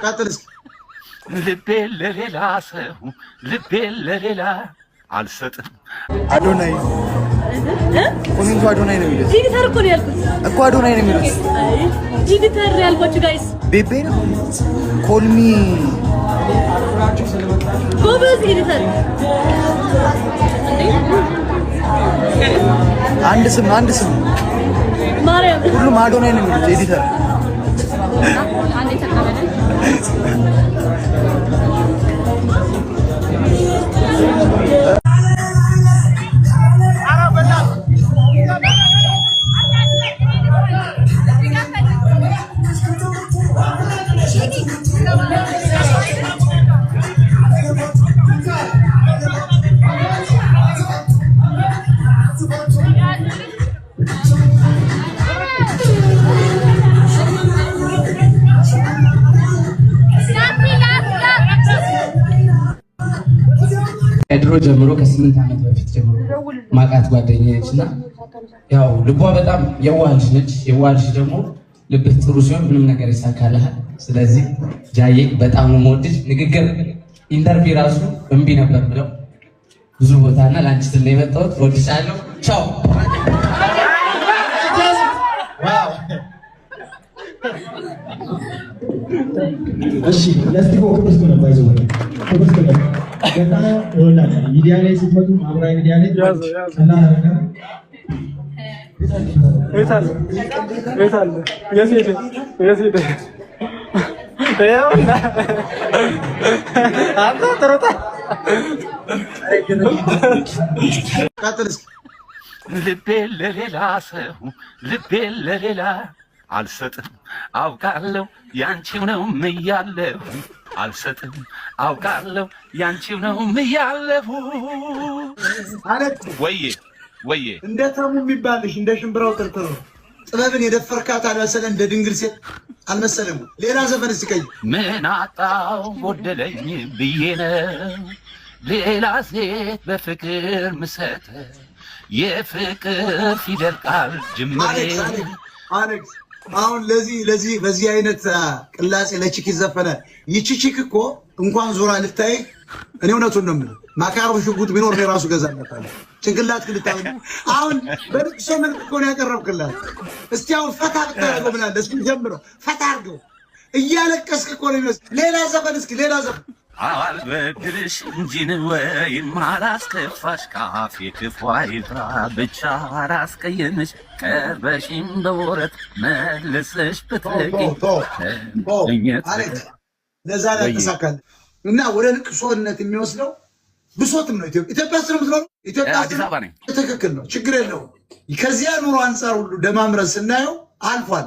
ቀጥልስ ልቤ ለሌላ ሰው ልቤ ለሌላ አልሰጥም። አዶናይ ኮሜንቱ አዶናይ ነው የሚለው። ኢዲተር እኮ ነው ያልኩት እኮ አዶናይ ነው የሚለው። አይ ኢዲተር ያልኳችሁ ጋይስ ቤቤ ነው ኮልሚ ጎበዝ ኢዲተር አንድ ስም ማርያም ሁሉም አዶናይ ነው የሚለው ኤዲተር አንዴ ተቀበለ ድሮ ጀምሮ ከ8 ዓመት በፊት ጀምሮ ማቃት ጓደኛዬ ነችና ያው ልቧ በጣም የዋህ ልጅ ነች። የዋህ ልጅ ደግሞ ልብህ ጥሩ ሲሆን ምንም ነገር ይሳካልሃል። ስለዚህ ጃዬ በጣም የምወድሽ ንግግር ኢንተርቪው ራሱ እምቢ ነበር ብለው ብዙ ቦታና ላንቺ ስለ የመጣሁት ወድሻለሁ። ቻው እሺ ለስቲ ፎከስ ነው ባይዘው ፎከስ ነው ገና ወላ ሚዲያ ላይ ስትመጡ ማህበራዊ ሚዲያ ላይ እና ነገር እታል የሴት ያውና አንተ ተሮታ ቀጥልስ ልቤ ለሌላ ሰው ልቤ ለሌላ አልሰጥም። አውቃለሁ ያንቺው ነው ምያለሁ አልሰጥም። አውቃለሁ ያንቺው ነው ምያለሁ ወዬ እንደ ተሙ የሚባልሽ እንደ ሽምብራው ተርተሮ ጥበብን የደፈርካት አልመሰለ እንደ ድንግል ሴት አልመሰለም። ሌላ ዘፈን እስከይ ምን አጣው ጎደለኝ ብዬ ነው ሌላ ሴት በፍቅር ምሰተ የፍቅር ፊደል ቃል ጅምሬ አሌክስ አሁን ለዚህ በዚህ አይነት ቅላጼ ለቺክ ይዘፈነ ይቺ ቺክ እኮ እንኳን ዞራ ልታይ እኔ እውነቱን ነው የምልህ ማካሮ ሽጉጥ ቢኖር ነው ራሱ ገዛለታለሁ ጭንቅላት ክልታው አሁን በልቅሶ መልክ እኮ ነው ያቀረብክላት። እስቲ አሁን ፈታ ብታረገው ብላለህ። እስኪ ጀምሮ ፈታ አድርገው እያለቀስክ እኮ ነው የሚመስል። ሌላ ዘፈን እስኪ ሌላ ዘፈን አልበድልሽ እንጂ ወይም አላስከፋሽ ካፌ ክፉ አይፍራ ብቻ አላስቀየምሽ ቀርበሽም በወረት መልሰሽ ብትለቂኝ ለዛ ላይ ተሳካል እና ወደ ልቅሶነት የሚወስደው ብሶትም ነው። ኢትዮጵያ ውስጥ ነው የምትኖረው። ኢትዮጵያ አዲስ አበባ ነኝ። ትክክል ነው፣ ችግር የለውም። ከዚያ ኑሮ አንጻር ሁሉ ደማምረን ስናየው አልፏል።